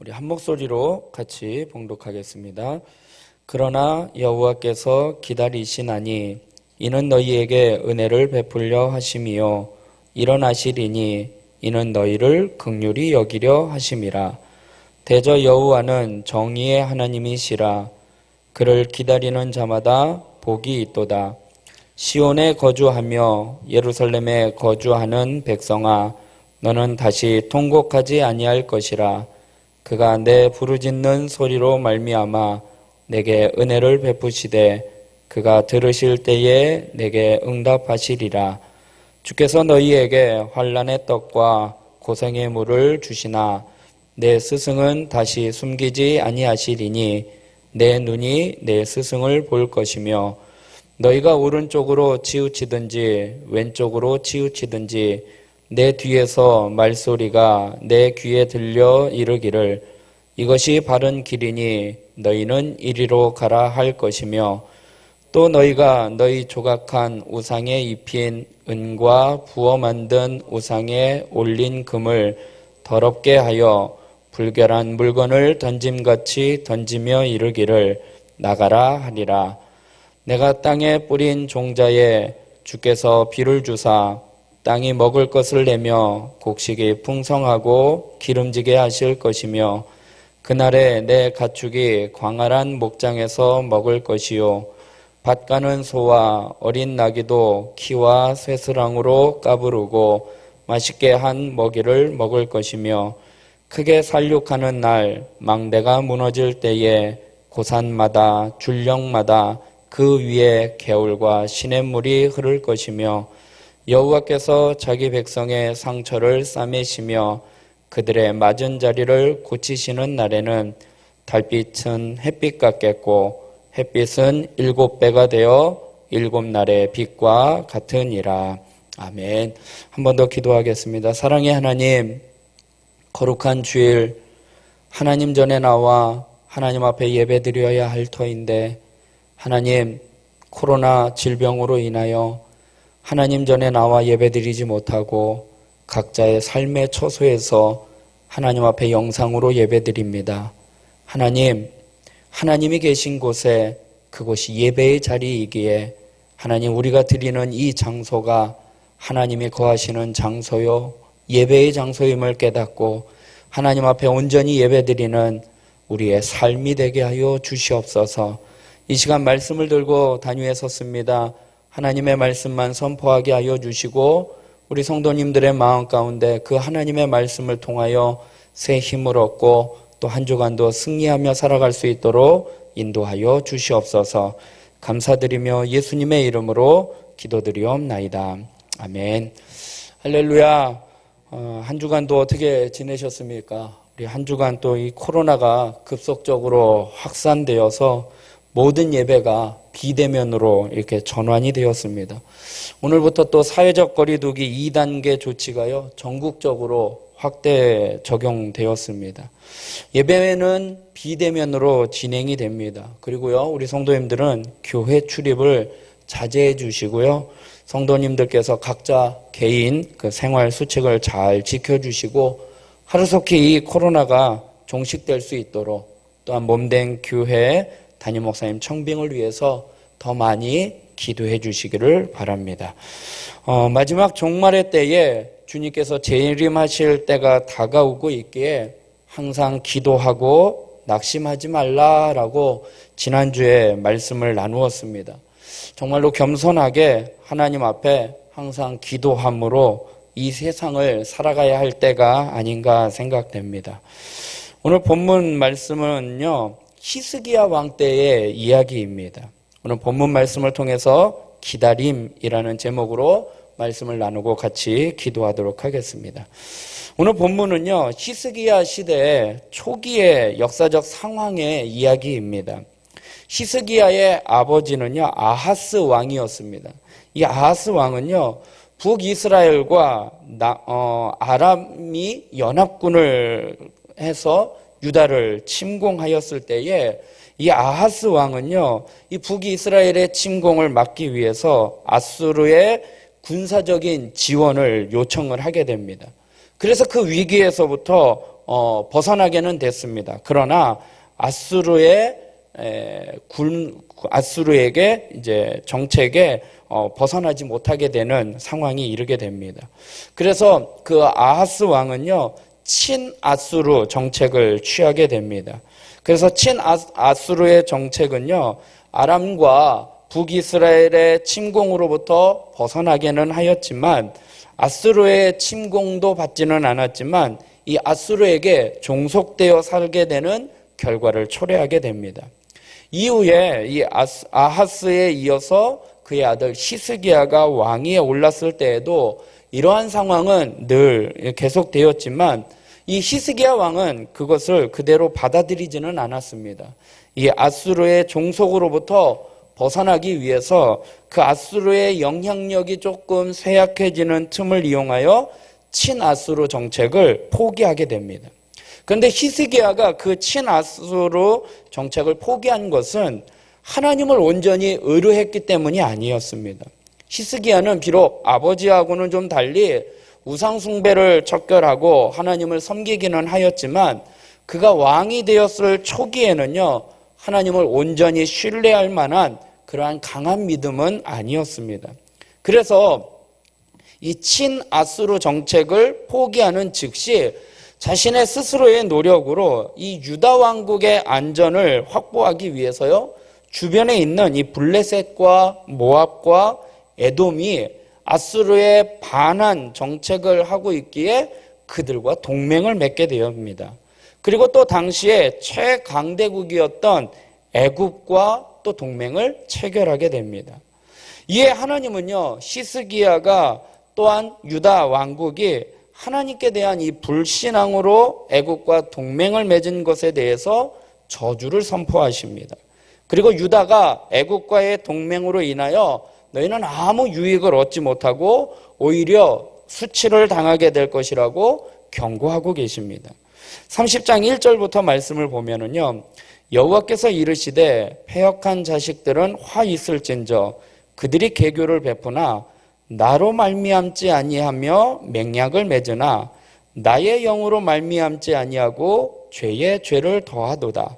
우리 한 목소리로 같이 봉독하겠습니다. 그러나 여호와께서 기다리시나니 이는 너희에게 은혜를 베풀려 하심이요 일어나시리니 이는 너희를 긍휼히 여기려 하심이라. 대저 여호와는 정의의 하나님이시라. 그를 기다리는 자마다 복이 있도다. 시온에 거주하며 예루살렘에 거주하는 백성아, 너는 다시 통곡하지 아니할 것이라. 그가 내 부르짖는 소리로 말미암아 내게 은혜를 베푸시되 그가 들으실 때에 내게 응답하시리라. 주께서 너희에게 환난의 떡과 고생의 물을 주시나 내 스승은 다시 숨기지 아니하시리니 내 눈이 내 스승을 볼 것이며 너희가 오른쪽으로 치우치든지 왼쪽으로 치우치든지 내 뒤에서 말소리가 내 귀에 들려 이르기를 이것이 바른 길이니 너희는 이리로 가라 할 것이며 또 너희가 너희 조각한 우상에 입힌 은과 부어 만든 우상에 올린 금을 더럽게 하여 불결한 물건을 던짐같이 던지며 이르기를 나가라 하리라. 내가 땅에 뿌린 종자에 주께서 비를 주사 땅이 먹을 것을 내며 곡식이 풍성하고 기름지게 하실 것이며 그날에 내 가축이 광활한 목장에서 먹을 것이요 밭 가는 소와 어린 나귀도 키와 쇠스랑으로 까부르고 맛있게 한 먹이를 먹을 것이며 크게 살육하는 날 망대가 무너질 때에 고산마다 줄령마다 그 위에 개울과 시냇물이 흐를 것이며 여호와께서 자기 백성의 상처를 싸매시며 그들의 맞은 자리를 고치시는 날에는 달빛은 햇빛 같겠고 햇빛은 7배가 되어 7날의 빛과 같으니라. 아멘. 한 번 더 기도하겠습니다. 사랑의 하나님, 거룩한 주일 하나님 전에 나와 하나님 앞에 예배드려야 할 터인데 하나님, 코로나 질병으로 인하여 하나님 전에 나와 예배드리지 못하고 각자의 삶의 처소에서 하나님 앞에 영상으로 예배드립니다. 하나님, 하나님이 계신 곳에 그곳이 예배의 자리이기에 하나님, 우리가 드리는 이 장소가 하나님이 거하시는 장소요 예배의 장소임을 깨닫고 하나님 앞에 온전히 예배드리는 우리의 삶이 되게 하여 주시옵소서. 이 시간 말씀을 들고 단위에 섰습니다. 하나님의 말씀만 선포하게 하여 주시고 우리 성도님들의 마음 가운데 그 하나님의 말씀을 통하여 새 힘을 얻고 또 한 주간도 승리하며 살아갈 수 있도록 인도하여 주시옵소서. 감사드리며 예수님의 이름으로 기도드리옵나이다. 아멘. 할렐루야. 한 주간도 어떻게 지내셨습니까? 우리 한 주간 또 이 코로나가 급속적으로 확산되어서 모든 예배가 비대면으로 이렇게 전환이 되었습니다. 오늘부터 또 사회적 거리두기 2단계 조치가요, 전국적으로 확대 적용되었습니다. 예배는 비대면으로 진행이 됩니다. 그리고요, 우리 성도님들은 교회 출입을 자제해 주시고요, 성도님들께서 각자 개인 그 생활 수칙을 잘 지켜주시고 하루속히 이 코로나가 종식될 수 있도록 또한 몸된 교회 담임 목사님 청빙을 위해서 더 많이 기도해 주시기를 바랍니다. 마지막 종말의 때에 주님께서 재림하실 때가 다가오고 있기에 항상 기도하고 낙심하지 말라라고 지난주에 말씀을 나누었습니다. 정말로 겸손하게 하나님 앞에 항상 기도함으로 이 세상을 살아가야 할 때가 아닌가 생각됩니다. 오늘 본문 말씀은요, 히스기야 왕 때의 이야기입니다. 오늘 본문 말씀을 통해서 기다림이라는 제목으로 말씀을 나누고 같이 기도하도록 하겠습니다. 오늘 본문은요, 히스기야 시대 초기의 역사적 상황의 이야기입니다. 히스기야의 아버지는요, 아하스 왕이었습니다. 이 아하스 왕은요, 북이스라엘과 아람이 연합군을 해서 유다를 침공하였을 때에 이 아하스 왕은요, 이 북이스라엘의 침공을 막기 위해서 아수르의 군사적인 지원을 요청을 하게 됩니다. 그래서 그 위기에서부터 벗어나게는 됐습니다. 그러나 아수르에게 이제 정책에 벗어나지 못하게 되는 상황이 이르게 됩니다. 그래서 그 아하스 왕은요, 친아수르 정책을 취하게 됩니다. 그래서 친아수르의 정책은요, 아람과 북이스라엘의 침공으로부터 벗어나게는 하였지만 아수르의 침공도 받지는 않았지만 이 아수르에게 종속되어 살게 되는 결과를 초래하게 됩니다. 이후에 이 아하스에 이어서 그의 아들 히스기야가 왕위에 올랐을 때에도 이러한 상황은 늘 계속되었지만 이 히스기야 왕은 그것을 그대로 받아들이지는 않았습니다. 이 아수르의 종속으로부터 벗어나기 위해서 그 아수르의 영향력이 조금 쇠약해지는 틈을 이용하여 친아수르 정책을 포기하게 됩니다. 그런데 히스기야가 그 친아수르 정책을 포기한 것은 하나님을 온전히 의뢰했기 때문이 아니었습니다. 히스기야는 비록 아버지하고는 좀 달리 우상 숭배를 척결하고 하나님을 섬기기는 하였지만 그가 왕이 되었을 초기에는요, 하나님을 온전히 신뢰할 만한 그러한 강한 믿음은 아니었습니다. 그래서 이 친아수르 정책을 포기하는 즉시 자신의 스스로의 노력으로 이 유다 왕국의 안전을 확보하기 위해서요, 주변에 있는 이 블레셋과 모압과 에돔이 아수르에 반한 정책을 하고 있기에 그들과 동맹을 맺게 되었습니다. 그리고 또 당시에 최강대국이었던 애굽과 또 동맹을 체결하게 됩니다. 이에 하나님은요, 히스기야가 또한 유다 왕국이 하나님께 대한 이 불신앙으로 애굽과 동맹을 맺은 것에 대해서 저주를 선포하십니다. 그리고 유다가 애굽과의 동맹으로 인하여 너희는 아무 유익을 얻지 못하고 오히려 수치를 당하게 될 것이라고 경고하고 계십니다. 30장 1절부터 말씀을 보면은요, 여호와께서 이르시되 패역한 자식들은 화 있을진저 그들이 계교를 베푸나 나로 말미암지 아니하며 맹약을 맺으나 나의 영으로 말미암지 아니하고 죄에 죄를 더하도다.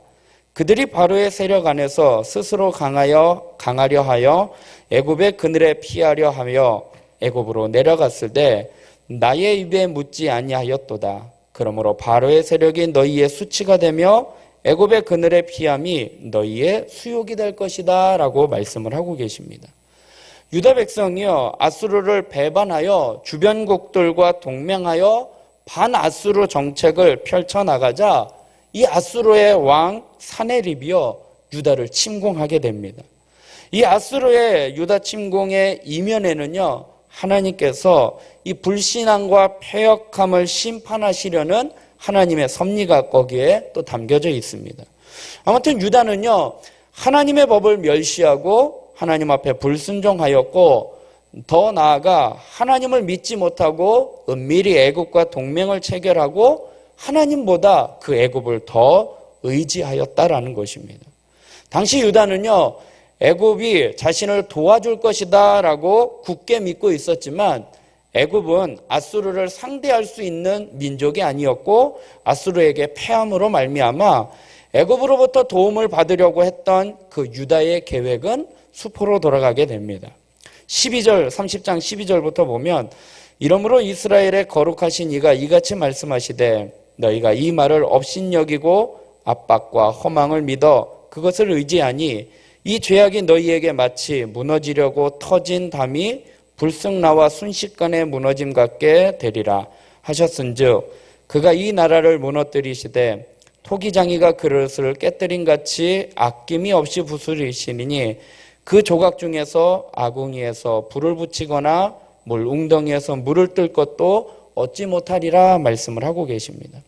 그들이 바로의 세력 안에서 스스로 강하려 하여 애굽의 그늘에 피하려 하며 애굽으로 내려갔을 때 나의 입에 묻지 아니하였도다. 그러므로 바로의 세력이 너희의 수치가 되며 애굽의 그늘에 피함이 너희의 수욕이 될 것이다 라고 말씀을 하고 계십니다. 유다 백성이요, 아수르를 배반하여 주변국들과 동맹하여 반아수르 정책을 펼쳐나가자 이 아수르의 왕 사네립이요, 유다를 침공하게 됩니다. 이 아수르의 유다 침공의 이면에는요, 하나님께서 이 불신앙과 패역함을 심판하시려는 하나님의 섭리가 거기에 또 담겨져 있습니다. 아무튼 유다는요, 하나님의 법을 멸시하고 하나님 앞에 불순종하였고 더 나아가 하나님을 믿지 못하고 은밀히 애굽과 동맹을 체결하고 하나님보다 그 애굽을 더 의지하였다라는 것입니다. 당시 유다는요, 애굽이 자신을 도와줄 것이다 라고 굳게 믿고 있었지만 애굽은 아수르를 상대할 수 있는 민족이 아니었고 아수르에게 패함으로 말미암아 애굽으로부터 도움을 받으려고 했던 그 유다의 계획은 수포로 돌아가게 됩니다. 30장 12절부터 보면 이러므로 이스라엘의 거룩하신 이가 이같이 말씀하시되 너희가 이 말을 업신여기고 압박과 허망을 믿어 그것을 의지하니 이 죄악이 너희에게 마치 무너지려고 터진 담이 불쑥 나와 순식간에 무너짐 같게 되리라 하셨은즉 그가 이 나라를 무너뜨리시되 토기장이가 그릇을 깨뜨린 같이 아낌이 없이 부수리시니 그 조각 중에서 아궁이에서 불을 붙이거나 물 웅덩이에서 물을 뜰 것도 얻지 못하리라 말씀을 하고 계십니다.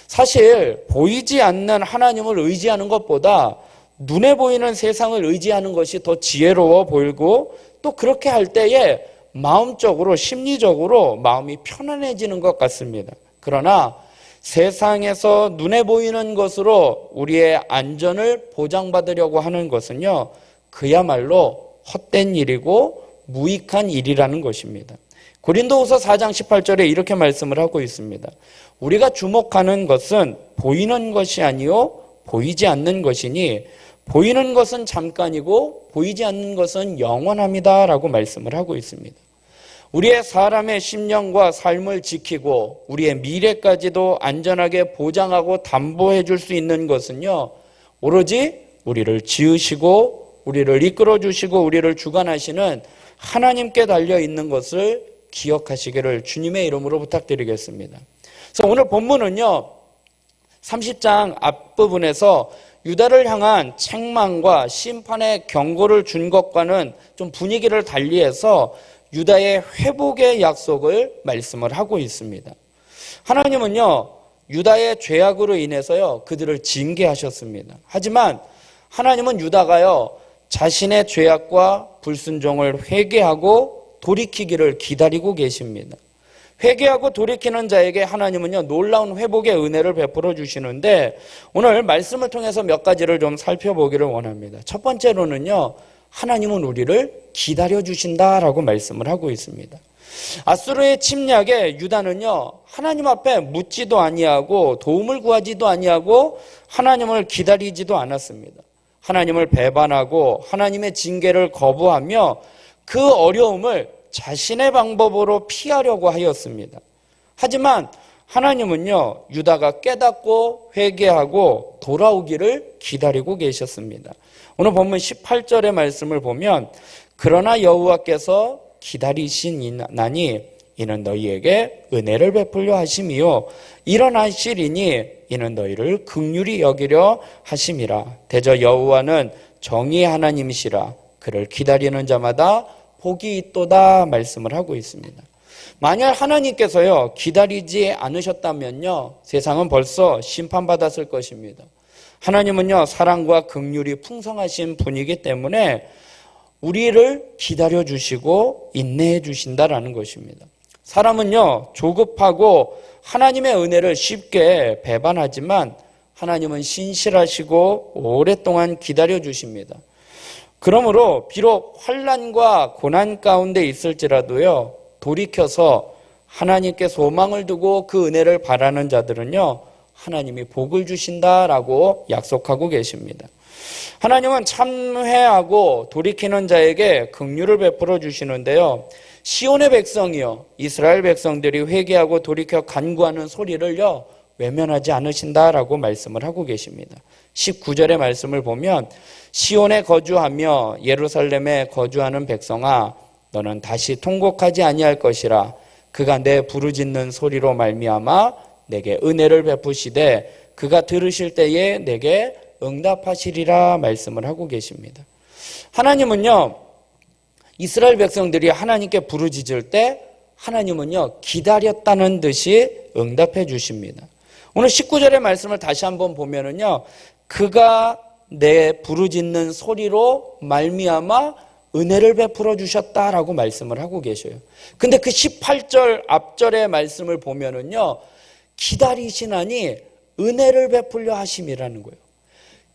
사실 보이지 않는 하나님을 의지하는 것보다 눈에 보이는 세상을 의지하는 것이 더 지혜로워 보이고 또 그렇게 할 때에 마음적으로 심리적으로 마음이 편안해지는 것 같습니다. 그러나 세상에서 눈에 보이는 것으로 우리의 안전을 보장받으려고 하는 것은요, 그야말로 헛된 일이고 무익한 일이라는 것입니다. 고린도후서 4장 18절에 이렇게 말씀을 하고 있습니다. 우리가 주목하는 것은 보이는 것이 아니요 보이지 않는 것이니 보이는 것은 잠깐이고 보이지 않는 것은 영원합니다 라고 말씀을 하고 있습니다. 우리의 사람의 심령과 삶을 지키고 우리의 미래까지도 안전하게 보장하고 담보해 줄 수 있는 것은요, 오로지 우리를 지으시고 우리를 이끌어 주시고 우리를 주관하시는 하나님께 달려 있는 것을 기억하시기를 주님의 이름으로 부탁드리겠습니다. 그래서 오늘 본문은요, 30장 앞부분에서 유다를 향한 책망과 심판의 경고를 준 것과는 좀 분위기를 달리해서 유다의 회복의 약속을 말씀을 하고 있습니다. 하나님은요, 유다의 죄악으로 인해서요, 그들을 징계하셨습니다. 하지만 하나님은 유다가요, 자신의 죄악과 불순종을 회개하고 돌이키기를 기다리고 계십니다. 회개하고 돌이키는 자에게 하나님은요, 놀라운 회복의 은혜를 베풀어 주시는데 오늘 말씀을 통해서 몇 가지를 좀 살펴보기를 원합니다. 첫 번째로는요, 하나님은 우리를 기다려 주신다라고 말씀을 하고 있습니다. 아수르의 침략에 유다는요, 하나님 앞에 묻지도 아니하고 도움을 구하지도 아니하고 하나님을 기다리지도 않았습니다. 하나님을 배반하고 하나님의 징계를 거부하며 그 어려움을 자신의 방법으로 피하려고 하였습니다. 하지만 하나님은요, 유다가 깨닫고 회개하고 돌아오기를 기다리고 계셨습니다. 오늘 본문 18절의 말씀을 보면 그러나 여호와께서 기다리시나니 이는 너희에게 은혜를 베풀려 하심이요 일어나시리니 이는 너희를 긍휼히 여기려 하심이라. 대저 여호와는 정의의 하나님이시라. 그를 기다리는 자마다 복이 있도다 말씀을 하고 있습니다. 만약 하나님께서요, 기다리지 않으셨다면요, 세상은 벌써 심판받았을 것입니다. 하나님은요, 사랑과 긍휼이 풍성하신 분이기 때문에 우리를 기다려 주시고 인내해 주신다라는 것입니다. 사람은요, 조급하고 하나님의 은혜를 쉽게 배반하지만 하나님은 신실하시고 오랫동안 기다려 주십니다. 그러므로 비록 환난과 고난 가운데 있을지라도요, 돌이켜서 하나님께 소망을 두고 그 은혜를 바라는 자들은요, 하나님이 복을 주신다라고 약속하고 계십니다. 하나님은 참회하고 돌이키는 자에게 긍휼을 베풀어 주시는데요, 시온의 백성이요, 이스라엘 백성들이 회개하고 돌이켜 간구하는 소리를요, 외면하지 않으신다라고 말씀을 하고 계십니다. 19절의 말씀을 보면 시온에 거주하며 예루살렘에 거주하는 백성아, 너는 다시 통곡하지 아니할 것이라. 그가 내 부르짖는 소리로 말미암아 내게 은혜를 베푸시되 그가 들으실 때에 내게 응답하시리라 말씀을 하고 계십니다. 하나님은요, 이스라엘 백성들이 하나님께 부르짖을 때 하나님은요, 기다렸다는 듯이 응답해 주십니다. 오늘 19절의 말씀을 다시 한번 보면은요, 그가 내 부르짖는 소리로 말미암아 은혜를 베풀어 주셨다라고 말씀을 하고 계셔요. 근데 그 18절 앞절의 말씀을 보면은요, 기다리시나니 은혜를 베풀려 하심이라는 거예요.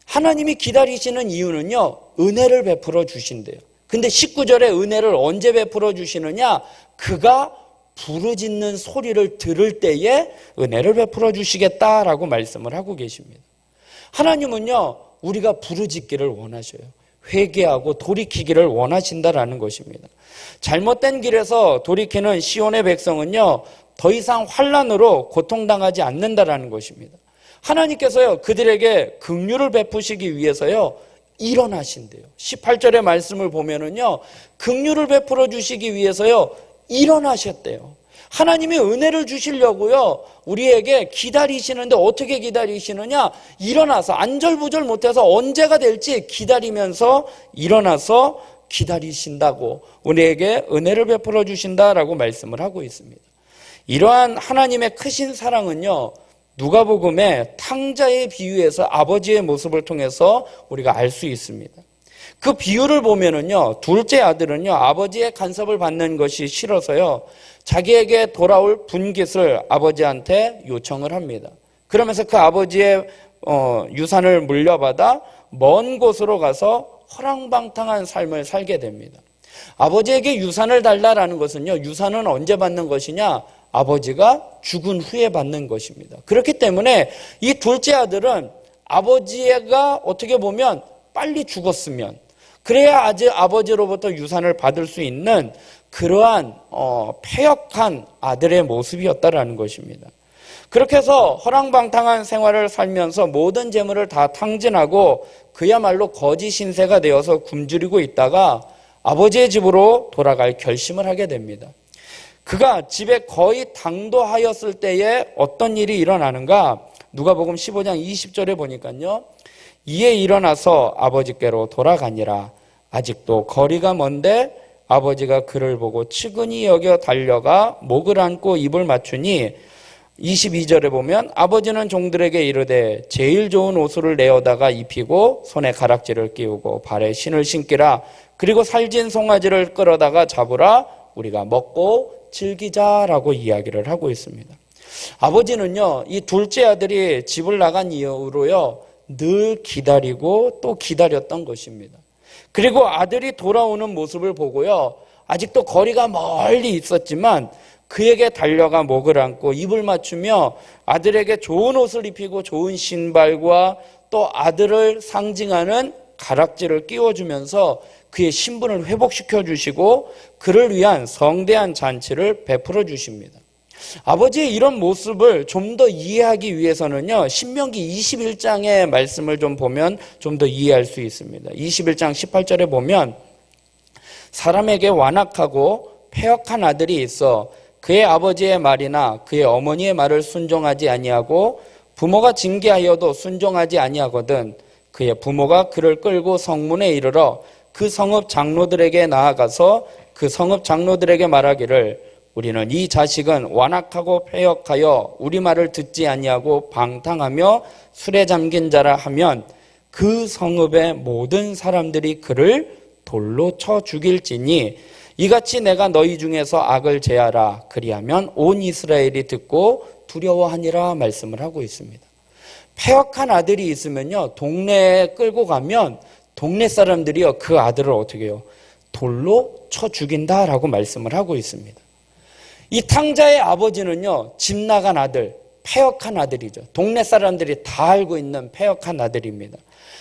하나님이 기다리시는 이유는요, 은혜를 베풀어 주신대요. 근데 19절에 은혜를 언제 베풀어 주시느냐? 그가 부르짖는 소리를 들을 때에 은혜를 베풀어 주시겠다라고 말씀을 하고 계십니다. 하나님은요, 우리가 부르짖기를 원하셔요. 회개하고 돌이키기를 원하신다라는 것입니다. 잘못된 길에서 돌이키는 시온의 백성은요, 더 이상 환난으로 고통당하지 않는다라는 것입니다. 하나님께서요, 그들에게 긍휼을 베푸시기 위해서요, 일어나신대요. 18절의 말씀을 보면은요, 긍휼을 베풀어 주시기 위해서요, 일어나셨대요. 하나님이 은혜를 주시려고요, 우리에게 기다리시는데 어떻게 기다리시느냐? 일어나서 안절부절 못해서 언제가 될지 기다리면서 일어나서 기다리신다고 우리에게 은혜를 베풀어 주신다라고 말씀을 하고 있습니다. 이러한 하나님의 크신 사랑은요, 누가복음의 탕자의 비유에서 아버지의 모습을 통해서 우리가 알 수 있습니다. 그 비유를 보면은요, 둘째 아들은요, 아버지의 간섭을 받는 것이 싫어서요, 자기에게 돌아올 분깃을 아버지한테 요청을 합니다. 그러면서 그 아버지의 유산을 물려받아 먼 곳으로 가서 허랑방탕한 삶을 살게 됩니다. 아버지에게 유산을 달라라는 것은요, 유산은 언제 받는 것이냐? 아버지가 죽은 후에 받는 것입니다. 그렇기 때문에 이 둘째 아들은 아버지가 어떻게 보면 빨리 죽었으면, 그래야 아버지로부터 유산을 받을 수 있는 그러한 패역한 아들의 모습이었다라는 것입니다. 그렇게 해서 허랑방탕한 생활을 살면서 모든 재물을 다 탕진하고 그야말로 거지 신세가 되어서 굶주리고 있다가 아버지의 집으로 돌아갈 결심을 하게 됩니다. 그가 집에 거의 당도하였을 때에 어떤 일이 일어나는가? 누가복음 15장 20절에 보니까요, 이에 일어나서 아버지께로 돌아가니라. 아직도 거리가 먼데 아버지가 그를 보고 측은히 여겨 달려가 목을 안고 입을 맞추니 22절에 보면 아버지는 종들에게 이르되 제일 좋은 옷을 내어다가 입히고 손에 가락지를 끼우고 발에 신을 신기라. 그리고 살진 송아지를 끌어다가 잡으라. 우리가 먹고 즐기자라고 이야기를 하고 있습니다. 아버지는요, 이 둘째 아들이 집을 나간 이후로요, 늘 기다리고 또 기다렸던 것입니다. 그리고 아들이 돌아오는 모습을 보고요, 아직도 거리가 멀리 있었지만 그에게 달려가 목을 안고 입을 맞추며 아들에게 좋은 옷을 입히고 좋은 신발과 또 아들을 상징하는 가락지를 끼워주면서 그의 신분을 회복시켜 주시고 그를 위한 성대한 잔치를 베풀어 주십니다. 아버지의 이런 모습을 좀 더 이해하기 위해서는요, 신명기 21장의 말씀을 좀 보면 좀 더 이해할 수 있습니다. 21장 18절에 보면 사람에게 완악하고 패역한 아들이 있어 그의 아버지의 말이나 그의 어머니의 말을 순종하지 아니하고 부모가 징계하여도 순종하지 아니하거든 그의 부모가 그를 끌고 성문에 이르러 그 성읍 장로들에게 나아가서 그 성읍 장로들에게 말하기를 우리는 이 자식은 완악하고 패역하여 우리 말을 듣지 아니하고 방탕하며 술에 잠긴 자라 하면 그 성읍의 모든 사람들이 그를 돌로 쳐 죽일지니 이같이 내가 너희 중에서 악을 제하라. 그리하면 온 이스라엘이 듣고 두려워하니라 말씀을 하고 있습니다. 패역한 아들이 있으면요, 동네에 끌고 가면 동네 사람들이요, 그 아들을 어떻게 해요? 돌로 쳐 죽인다라고 말씀을 하고 있습니다. 이 탕자의 아버지는요, 집 나간 아들, 패역한 아들이죠. 동네 사람들이 다 알고 있는 패역한 아들입니다.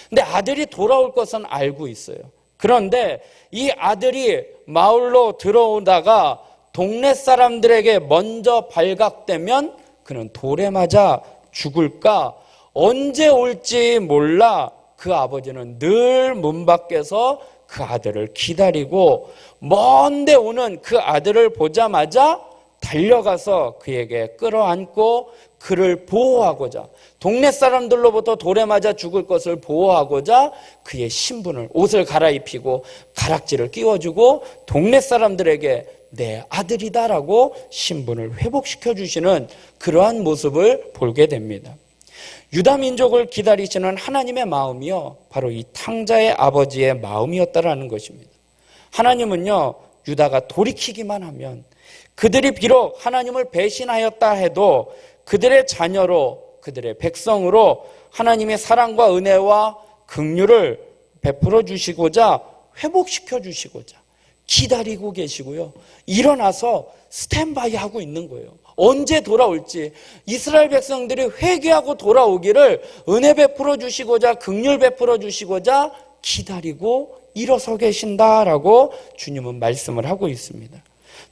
근데 아들이 돌아올 것은 알고 있어요. 그런데 이 아들이 마을로 들어오다가 동네 사람들에게 먼저 발각되면 그는 돌에 맞아 죽을까? 언제 올지 몰라 그 아버지는 늘 문 밖에서 그 아들을 기다리고 먼데 오는 그 아들을 보자마자 달려가서 그에게 끌어안고 그를 보호하고자, 동네 사람들로부터 돌에 맞아 죽을 것을 보호하고자 그의 신분을, 옷을 갈아입히고 가락지를 끼워주고 동네 사람들에게 내 아들이다라고 신분을 회복시켜 주시는 그러한 모습을 보게 됩니다. 유다 민족을 기다리시는 하나님의 마음이요, 바로 이 탕자의 아버지의 마음이었다라는 것입니다. 하나님은요, 유다가 돌이키기만 하면, 그들이 비록 하나님을 배신하였다 해도 그들의 자녀로, 그들의 백성으로 하나님의 사랑과 은혜와 긍휼을 베풀어 주시고자, 회복시켜 주시고자 기다리고 계시고요, 일어나서 스탠바이 하고 있는 거예요. 언제 돌아올지, 이스라엘 백성들이 회개하고 돌아오기를 은혜 베풀어 주시고자, 긍휼 베풀어 주시고자 기다리고 일어서 계신다라고 주님은 말씀을 하고 있습니다.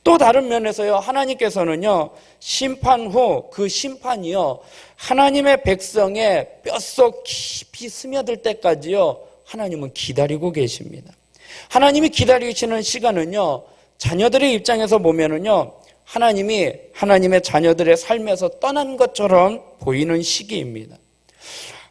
또 다른 면에서요, 하나님께서는요, 심판 후 그 심판이요, 하나님의 백성의 뼛속 깊이 스며들 때까지요, 하나님은 기다리고 계십니다. 하나님이 기다리시는 시간은요, 자녀들의 입장에서 보면은요, 하나님이 하나님의 자녀들의 삶에서 떠난 것처럼 보이는 시기입니다.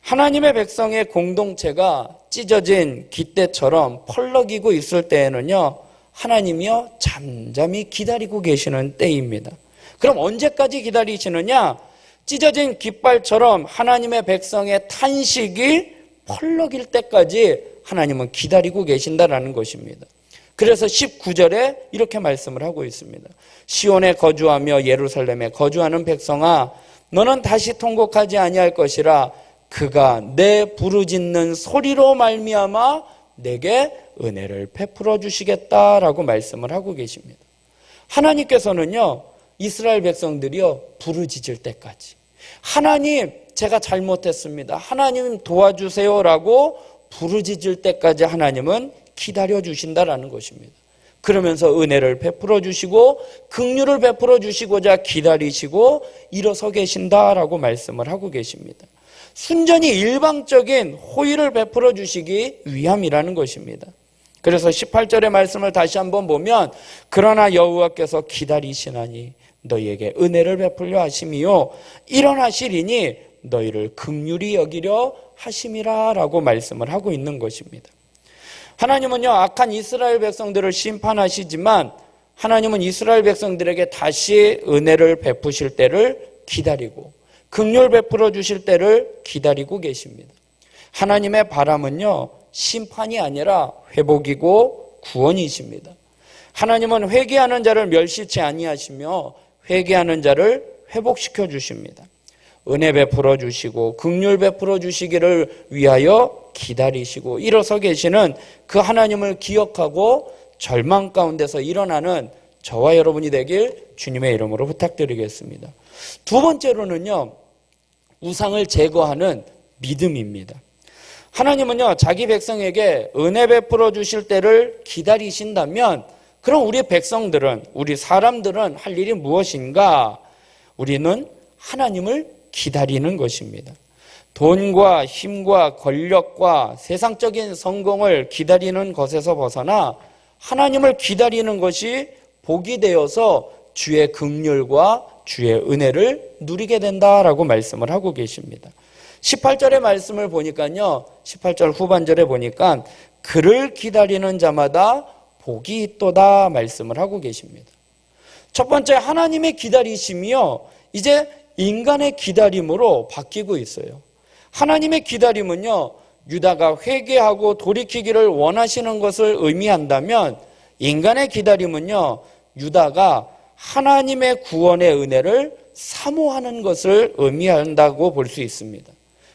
하나님의 백성의 공동체가 찢어진 깃대처럼 펄럭이고 있을 때에는요, 하나님이요, 잠잠히 기다리고 계시는 때입니다. 그럼 언제까지 기다리시느냐? 찢어진 깃발처럼 하나님의 백성의 탄식이 펄럭일 때까지 하나님은 기다리고 계신다라는 것입니다. 그래서 19절에 이렇게 말씀을 하고 있습니다. 시온에 거주하며 예루살렘에 거주하는 백성아, 너는 다시 통곡하지 아니할 것이라. 그가 내 부르짖는 소리로 말미암아 내게 은혜를 베풀어 주시겠다라고 말씀을 하고 계십니다. 하나님께서는요, 이스라엘 백성들이요, 부르짖을 때까지, 하나님 제가 잘못했습니다, 하나님 도와주세요라고 부르짖을 때까지 하나님은 기다려 주신다라는 것입니다. 그러면서 은혜를 베풀어 주시고 긍휼을 베풀어 주시고자 기다리시고 일어서 계신다라고 말씀을 하고 계십니다. 순전히 일방적인 호의를 베풀어 주시기 위함이라는 것입니다. 그래서 18절의 말씀을 다시 한번 보면, 그러나 여호와께서 기다리시나니 너희에게 은혜를 베풀려 하심이요 일어나시리니 너희를 긍휼히 여기려 하심이라 라고 말씀을 하고 있는 것입니다. 하나님은요, 악한 이스라엘 백성들을 심판하시지만 하나님은 이스라엘 백성들에게 다시 은혜를 베푸실 때를 기다리고 긍휼 베풀어 주실 때를 기다리고 계십니다. 하나님의 바람은요, 심판이 아니라 회복이고 구원이십니다. 하나님은 회개하는 자를 멸시치 아니하시며 회개하는 자를 회복시켜 주십니다. 은혜 베풀어 주시고 긍휼 베풀어 주시기를 위하여 기다리시고 일어서 계시는 그 하나님을 기억하고 절망 가운데서 일어나는 저와 여러분이 되길 주님의 이름으로 부탁드리겠습니다. 두 번째로는요, 우상을 제거하는 믿음입니다. 하나님은요, 자기 백성에게 은혜 베풀어 주실 때를 기다리신다면 그럼 우리 백성들은, 우리 사람들은 할 일이 무엇인가? 우리는 하나님을 기다리는 것입니다. 돈과 힘과 권력과 세상적인 성공을 기다리는 것에서 벗어나 하나님을 기다리는 것이 복이 되어서 주의 긍휼과 주의 은혜를 누리게 된다라고 말씀을 하고 계십니다. 18절의 말씀을 보니까요, 18절 후반절에 보니까 그를 기다리는 자마다 복이 있도다 말씀을 하고 계십니다. 첫 번째, 하나님의 기다리심이요, 이제 인간의 기다림으로 바뀌고 있어요. 하나님의 기다림은요, 유다가 회개하고 돌이키기를 원하시는 것을 의미한다면, 인간의 기다림은요, 유다가 하나님의 구원의 은혜를 사모하는 것을 의미한다고 볼 수 있습니다.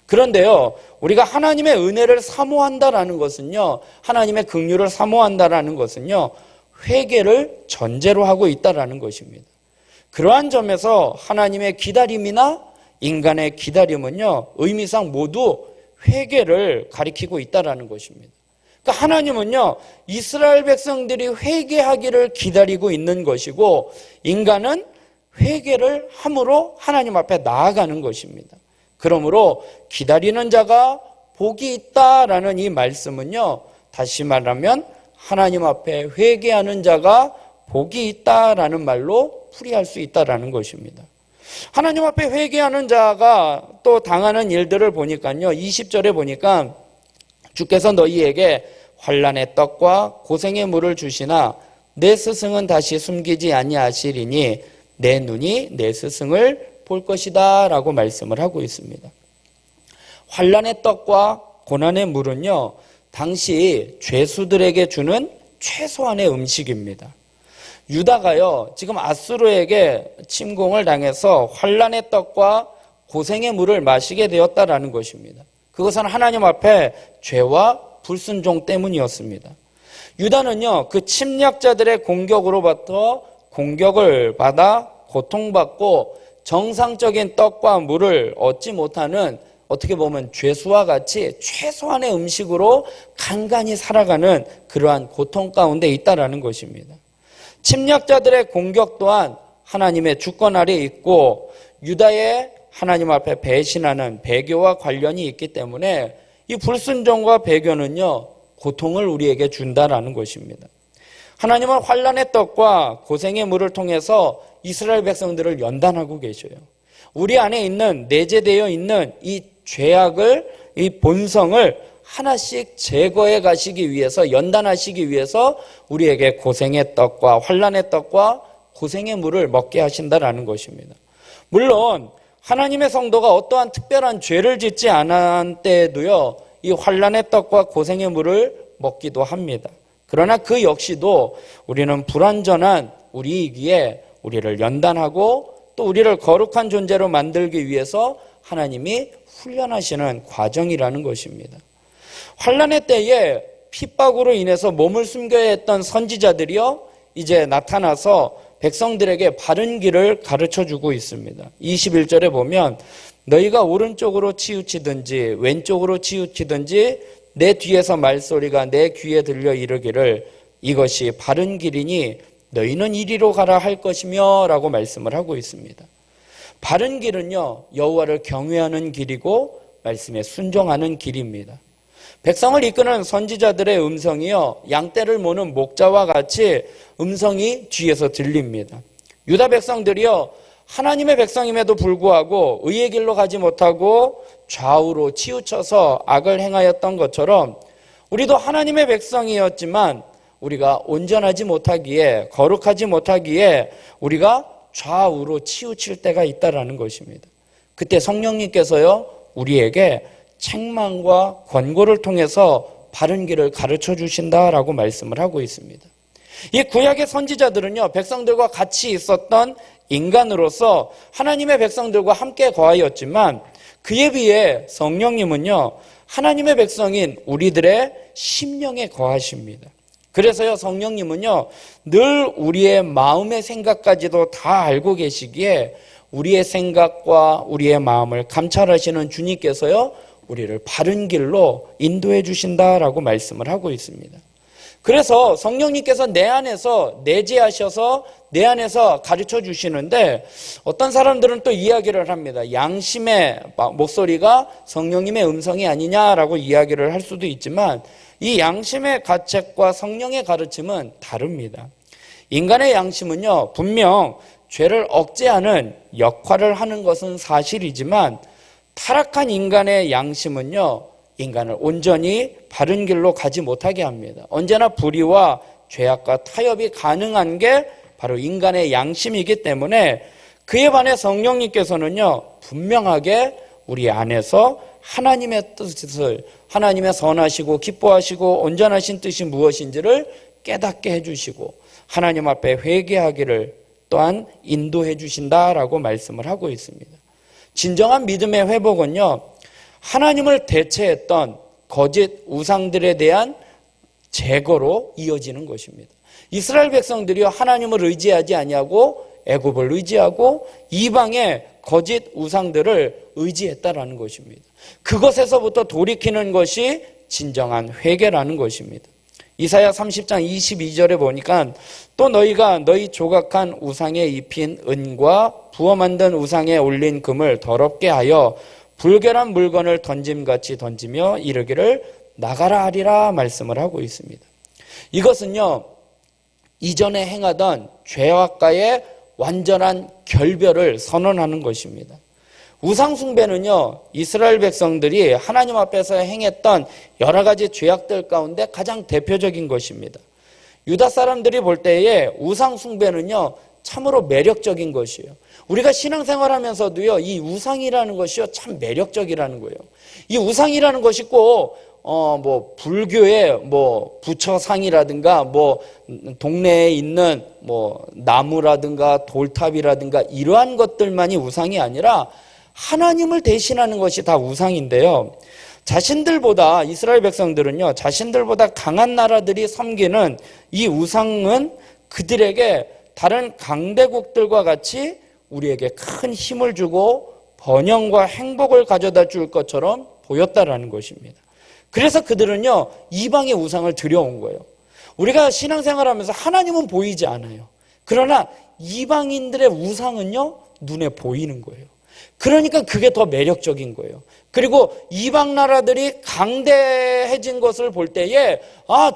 그런데요, 우리가 하나님의 은혜를 사모한다라는 것은요, 하나님의 긍휼을 사모한다라는 것은요, 회개를 전제로 하고 있다라는 것입니다. 그러한 점에서 하나님의 기다림이나 인간의 기다림은요, 의미상 모두 회개를 가리키고 있다라는 것입니다. 그러니까 하나님은요, 이스라엘 백성들이 회개하기를 기다리고 있는 것이고, 인간은 회개를 함으로 하나님 앞에 나아가는 것입니다. 그러므로 기다리는 자가 복이 있다라는 이 말씀은요, 다시 말하면 하나님 앞에 회개하는 자가 복이 있다라는 말로 풀이할 수 있다라는 것입니다. 하나님 앞에 회개하는 자가 또 당하는 일들을 보니까요, 20절에 보니까 주께서 너희에게 환난의 떡과 고생의 물을 주시나 내 스승은 다시 숨기지 아니하시리니 내 눈이 내 스승을 볼 것이다 라고 말씀을 하고 있습니다. 환난의 떡과 고난의 물은요, 당시 죄수들에게 주는 최소한의 음식입니다. 유다가요, 지금 아수르에게 침공을 당해서 환난의 떡과 고생의 물을 마시게 되었다라는 것입니다. 그것은 하나님 앞에 죄와 불순종 때문이었습니다. 유다는요, 그 침략자들의 공격으로부터 공격을 받아 고통받고 정상적인 떡과 물을 얻지 못하는, 어떻게 보면 죄수와 같이 최소한의 음식으로 간간히 살아가는 그러한 고통 가운데 있다라는 것입니다. 침략자들의 공격 또한 하나님의 주권 아래에 있고 유다의 하나님 앞에 배신하는 배교와 관련이 있기 때문에 이 불순종과 배교는요, 고통을 우리에게 준다라는 것입니다. 하나님은 환난의 떡과 고생의 물을 통해서 이스라엘 백성들을 연단하고 계셔요. 우리 안에 있는, 내재되어 있는 이 죄악을, 이 본성을 하나씩 제거해 가시기 위해서, 연단하시기 위해서 우리에게 고생의 떡과 환난의 떡과 고생의 물을 먹게 하신다라는 것입니다. 물론 하나님의 성도가 어떠한 특별한 죄를 짓지 않은 때에도요, 이 환난의 떡과 고생의 물을 먹기도 합니다. 그러나 그 역시도 우리는 불완전한 우리이기에 우리를 연단하고 또 우리를 거룩한 존재로 만들기 위해서 하나님이 훈련하시는 과정이라는 것입니다. 환난의 때에 핍박으로 인해서 몸을 숨겨야 했던 선지자들이요, 이제 나타나서 백성들에게 바른 길을 가르쳐주고 있습니다. 21절에 보면 너희가 오른쪽으로 치우치든지 왼쪽으로 치우치든지 내 뒤에서 말소리가 내 귀에 들려 이르기를 이것이 바른 길이니 너희는 이리로 가라 할 것이며 라고 말씀을 하고 있습니다. 바른 길은요, 여호와를 경외하는 길이고 말씀에 순종하는 길입니다. 백성을 이끄는 선지자들의 음성이요, 양떼를 모는 목자와 같이 음성이 뒤에서 들립니다. 유다 백성들이요, 하나님의 백성임에도 불구하고 의의 길로 가지 못하고 좌우로 치우쳐서 악을 행하였던 것처럼 우리도 하나님의 백성이었지만 우리가 온전하지 못하기에, 거룩하지 못하기에 우리가 좌우로 치우칠 때가 있다라는 것입니다. 그때 성령님께서요, 우리에게 책망과 권고를 통해서 바른 길을 가르쳐 주신다라고 말씀을 하고 있습니다. 이 구약의 선지자들은요, 백성들과 같이 있었던 인간으로서 하나님의 백성들과 함께 거하였지만 그에 비해 성령님은요, 하나님의 백성인 우리들의 심령에 거하십니다. 그래서요, 성령님은요, 늘 우리의 마음의 생각까지도 다 알고 계시기에 우리의 생각과 우리의 마음을 감찰하시는 주님께서요, 우리를 바른 길로 인도해 주신다라고 말씀을 하고 있습니다. 그래서 성령님께서 내 안에서 내재하셔서 내 안에서 가르쳐 주시는데 어떤 사람들은 또 이야기를 합니다. 양심의 목소리가 성령님의 음성이 아니냐라고 이야기를 할 수도 있지만 이 양심의 가책과 성령의 가르침은 다릅니다. 인간의 양심은요, 분명 죄를 억제하는 역할을 하는 것은 사실이지만 타락한 인간의 양심은요, 인간을 온전히 바른 길로 가지 못하게 합니다. 언제나 불의와 죄악과 타협이 가능한 게 바로 인간의 양심이기 때문에 그에 반해 성령님께서는요, 분명하게 우리 안에서 하나님의 뜻을, 하나님의 선하시고 기뻐하시고 온전하신 뜻이 무엇인지를 깨닫게 해주시고 하나님 앞에 회개하기를 또한 인도해 주신다라고 말씀을 하고 있습니다. 진정한 믿음의 회복은요, 하나님을 대체했던 거짓 우상들에 대한 제거로 이어지는 것입니다. 이스라엘 백성들이요, 하나님을 의지하지 아니하고 애굽을 의지하고 이방의 거짓 우상들을 의지했다라는 것입니다. 그것에서부터 돌이키는 것이 진정한 회개라는 것입니다. 이사야 30장 22절에 보니까 또 너희가 너희 조각한 우상에 입힌 은과 부어 만든 우상에 올린 금을 더럽게 하여 불결한 물건을 던짐같이 던지며 이르기를 나가라 하리라 말씀을 하고 있습니다. 이것은요, 이전에 행하던 죄악과의 완전한 결별을 선언하는 것입니다. 우상숭배는요, 이스라엘 백성들이 하나님 앞에서 행했던 여러 가지 죄악들 가운데 가장 대표적인 것입니다. 유다 사람들이 볼 때에 우상숭배는요, 참으로 매력적인 것이에요. 우리가 신앙생활하면서도요, 이 우상이라는 것이요, 참 매력적이라는 거예요. 이 우상이라는 것이 꼭 불교의 부처상이라든가 동네에 있는 나무라든가 돌탑이라든가 이러한 것들만이 우상이 아니라 하나님을 대신하는 것이 다 우상인데요. 자신들보다, 이스라엘 백성들은요, 자신들보다 강한 나라들이 섬기는 이 우상은 그들에게 다른 강대국들과 같이 우리에게 큰 힘을 주고 번영과 행복을 가져다 줄 것처럼 보였다라는 것입니다. 그래서 그들은요, 이방의 우상을 들여온 거예요. 우리가 신앙생활하면서 하나님은 보이지 않아요. 그러나 이방인들의 우상은요, 눈에 보이는 거예요. 그러니까 그게 더 매력적인 거예요. 그리고 이방 나라들이 강대해진 것을 볼 때에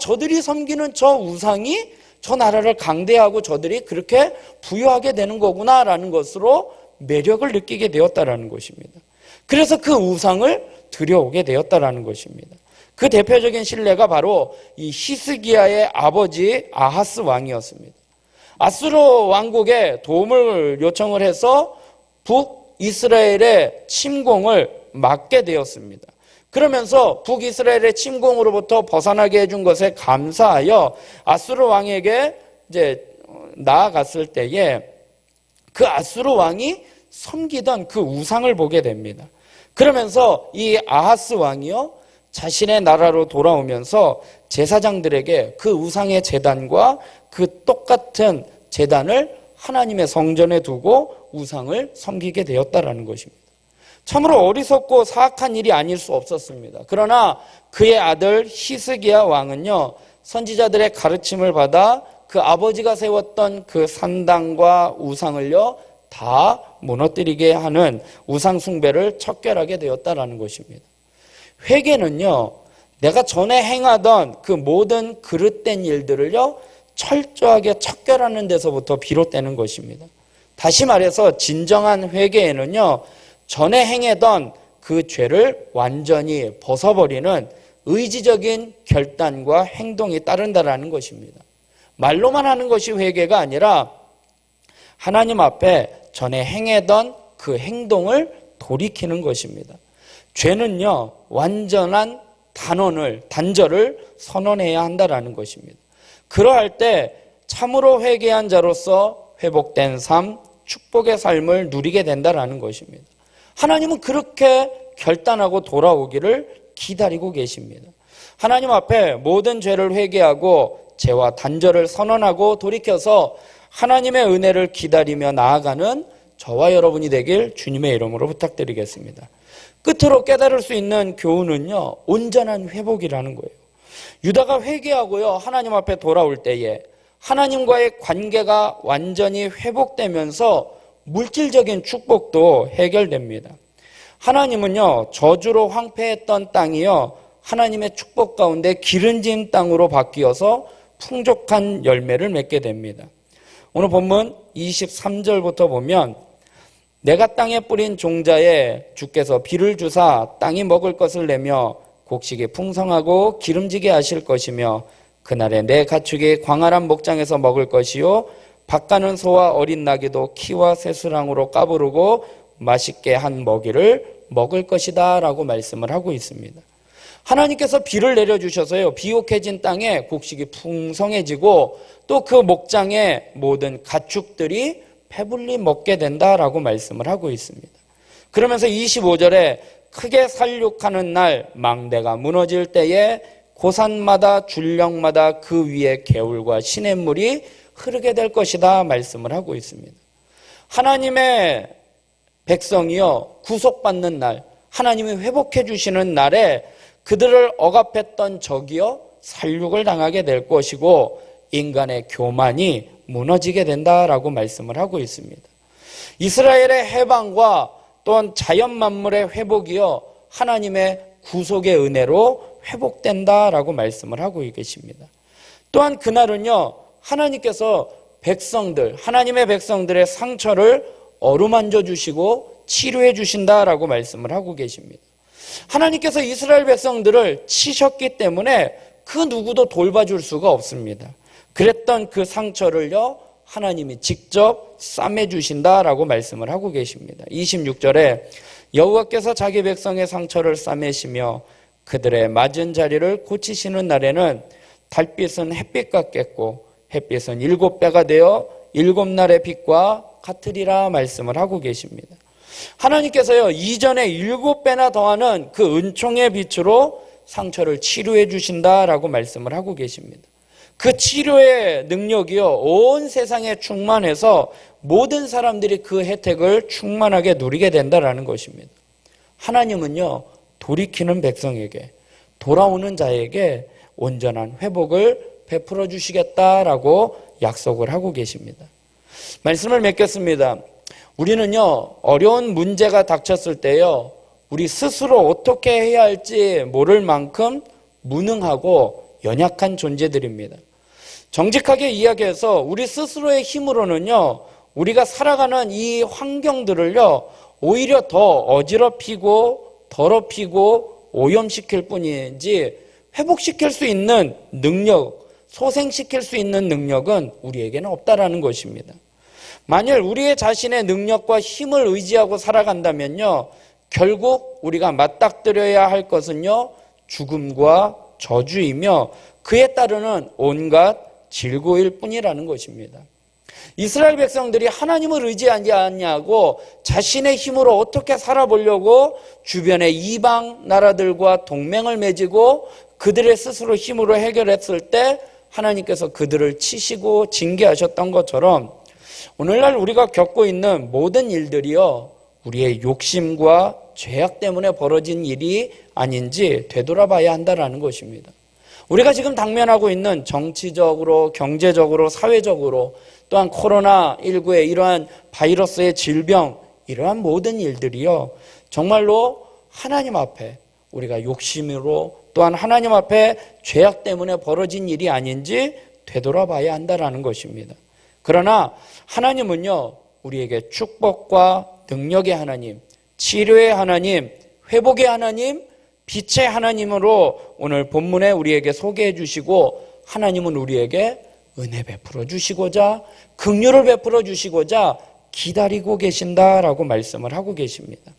저들이 섬기는 저 우상이 저 나라를 강대하고 저들이 그렇게 부유하게 되는 거구나라는 것으로 매력을 느끼게 되었다라는 것입니다. 그래서 그 우상을 들여오게 되었다라는 것입니다. 그 대표적인 신뢰가 바로 이 히스기야의 아버지 아하스 왕이었습니다. 아수르 왕국에 도움을 요청을 해서 북이스라엘의 침공을 막게 되었습니다. 그러면서 북이스라엘의 침공으로부터 벗어나게 해준 것에 감사하여 아수르 왕에게 이제 나아갔을 때에 그 아수르 왕이 섬기던 그 우상을 보게 됩니다. 그러면서 이 아하스 왕이요, 자신의 나라로 돌아오면서 제사장들에게 그 우상의 제단과 그 똑같은 제단을 하나님의 성전에 두고 우상을 섬기게 되었다라는 것입니다. 참으로 어리석고 사악한 일이 아닐 수 없었습니다. 그러나 그의 아들 히스기야 왕은요, 선지자들의 가르침을 받아 그 아버지가 세웠던 그 산당과 우상을요 다 무너뜨리게 하는 우상 숭배를 척결하게 되었다라는 것입니다. 회개는요, 내가 전에 행하던 그 모든 그릇된 일들을요 철저하게 척결하는 데서부터 비롯되는 것입니다. 다시 말해서 진정한 회개에는요, 전에 행했던 그 죄를 완전히 벗어버리는 의지적인 결단과 행동이 따른다라는 것입니다. 말로만 하는 것이 회개가 아니라 하나님 앞에 전에 행했던 그 행동을 돌이키는 것입니다. 죄는요, 완전한 단절을 선언해야 한다라는 것입니다. 그러할 때 참으로 회개한 자로서 회복된 삶, 축복의 삶을 누리게 된다라는 것입니다. 하나님은 그렇게 결단하고 돌아오기를 기다리고 계십니다. 하나님 앞에 모든 죄를 회개하고 죄와 단절을 선언하고 돌이켜서 하나님의 은혜를 기다리며 나아가는 저와 여러분이 되길 주님의 이름으로 부탁드리겠습니다. 끝으로 깨달을 수 있는 교훈은요, 온전한 회복이라는 거예요. 유다가 회개하고요, 하나님 앞에 돌아올 때에 하나님과의 관계가 완전히 회복되면서 물질적인 축복도 해결됩니다. 하나님은요, 저주로 황폐했던 땅이요, 하나님의 축복 가운데 기름진 땅으로 바뀌어서 풍족한 열매를 맺게 됩니다. 오늘 본문 23절부터 보면 내가 땅에 뿌린 종자에 주께서 비를 주사 땅이 먹을 것을 내며 곡식이 풍성하고 기름지게 하실 것이며 그날에 내 가축이 광활한 목장에서 먹을 것이요 밭가는 소와 어린 나귀도 키와 새수랑으로 까부르고 맛있게 한 먹이를 먹을 것이다 라고 말씀을 하고 있습니다. 하나님께서 비를 내려주셔서요, 비옥해진 땅에 곡식이 풍성해지고 또 그 목장의 모든 가축들이 배불리 먹게 된다라고 말씀을 하고 있습니다. 그러면서 25절에 크게 살육하는 날 망대가 무너질 때에 고산마다 줄령마다 그 위에 개울과 시냇물이 흐르게 될 것이다 말씀을 하고 있습니다. 하나님의 백성이요, 구속받는 날, 하나님이 회복해 주시는 날에 그들을 억압했던 적이요 살육을 당하게 될 것이고 인간의 교만이 무너지게 된다라고 말씀을 하고 있습니다. 이스라엘의 해방과 또한 자연 만물의 회복이요 하나님의 구속의 은혜로 회복된다라고 말씀을 하고 계십니다. 또한 그날은요 하나님께서 하나님의 백성들의 상처를 어루만져 주시고 치료해 주신다라고 말씀을 하고 계십니다. 하나님께서 이스라엘 백성들을 치셨기 때문에 그 누구도 돌봐줄 수가 없습니다. 그랬던 그 상처를요 하나님이 직접 싸매주신다라고 말씀을 하고 계십니다. 26절에 여호와께서 자기 백성의 상처를 싸매시며 그들의 맞은 자리를 고치시는 날에는 달빛은 햇빛 같겠고 햇빛은 7배가 되어 7날의 빛과 같으리라 말씀을 하고 계십니다. 하나님께서요 이전에 7배나 더하는 그 은총의 빛으로 상처를 치료해 주신다라고 말씀을 하고 계십니다. 그 치료의 능력이요 온 세상에 충만해서 모든 사람들이 그 혜택을 충만하게 누리게 된다라는 것입니다. 하나님은요 돌이키는 백성에게, 돌아오는 자에게 온전한 회복을 베풀어 주시겠다라고 약속을 하고 계십니다. 말씀을 맺겠습니다. 우리는요 어려운 문제가 닥쳤을 때요 우리 스스로 어떻게 해야 할지 모를 만큼 무능하고 연약한 존재들입니다. 정직하게 이야기해서 우리 스스로의 힘으로는요 우리가 살아가는 이 환경들을요 오히려 더 어지럽히고 더럽히고 오염시킬 뿐이지 회복시킬 수 있는 능력, 소생시킬 수 있는 능력은 우리에게는 없다라는 것입니다. 만일 우리의 자신의 능력과 힘을 의지하고 살아간다면요 결국 우리가 맞닥뜨려야 할 것은요 죽음과 저주이며 그에 따르는 온갖 질고일 뿐이라는 것입니다. 이스라엘 백성들이 하나님을 의지하지 않냐고 자신의 힘으로 어떻게 살아보려고 주변의 이방 나라들과 동맹을 맺고 그들의 스스로 힘으로 해결했을 때 하나님께서 그들을 치시고 징계하셨던 것처럼 오늘날 우리가 겪고 있는 모든 일들이요, 우리의 욕심과 죄악 때문에 벌어진 일이 아닌지 되돌아봐야 한다는 것입니다. 우리가 지금 당면하고 있는 정치적으로, 경제적으로, 사회적으로, 또한 코로나19의 이러한 바이러스의 질병, 이러한 모든 일들이요, 정말로 하나님 앞에 우리가 욕심으로, 또한 하나님 앞에 죄악 때문에 벌어진 일이 아닌지 되돌아봐야 한다는 것입니다. 그러나 하나님은요, 우리에게 축복과 능력의 하나님, 치료의 하나님, 회복의 하나님, 빛의 하나님으로 오늘 본문에 우리에게 소개해 주시고, 하나님은 우리에게 은혜 베풀어 주시고자, 긍휼을 베풀어 주시고자 기다리고 계신다라고 말씀을 하고 계십니다.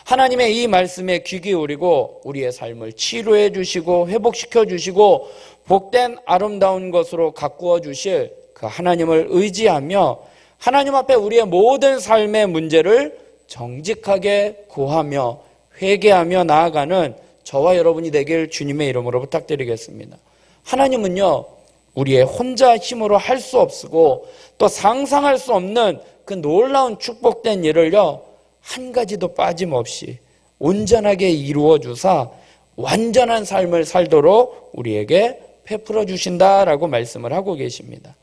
하나님의 이 말씀에 귀 기울이고 우리의 삶을 치료해 주시고 회복시켜 주시고 복된 아름다운 것으로 가꾸어 주실 그 하나님을 의지하며 하나님 앞에 우리의 모든 삶의 문제를 정직하게 구하며 회개하며 나아가는 저와 여러분이 되길 주님의 이름으로 부탁드리겠습니다. 하나님은요, 우리의 혼자 힘으로 할 수 없고 또 상상할 수 없는 그 놀라운 축복된 일을요, 한 가지도 빠짐없이 온전하게 이루어 주사 완전한 삶을 살도록 우리에게 베풀어 주신다라고 말씀을 하고 계십니다.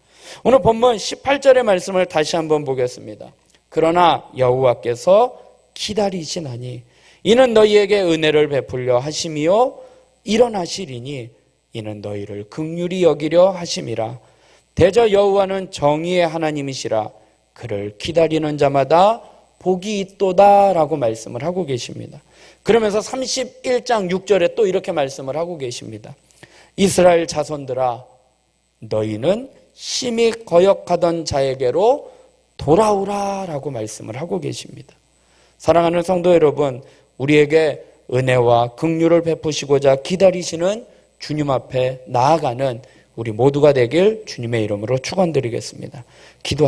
오늘 본문 18절의 말씀을 다시 한번 보겠습니다. 그러나 여호와께서 기다리시나니 이는 너희에게 은혜를 베풀려 하심이요 일어나시리니 이는 너희를 긍휼히 여기려 하심이라. 대저 여호와는 정의의 하나님이시라. 그를 기다리는 자마다 복이 있도다라고 말씀을 하고 계십니다. 그러면서 31장 6절에 또 이렇게 말씀을 하고 계십니다. 이스라엘 자손들아, 너희는 심히 거역하던 자에게로 돌아오라라고 말씀을 하고 계십니다. 사랑하는 성도 여러분, 우리에게 은혜와 긍휼을 베푸시고자 기다리시는 주님 앞에 나아가는 우리 모두가 되길 주님의 이름으로 축원드리겠습니다. 기도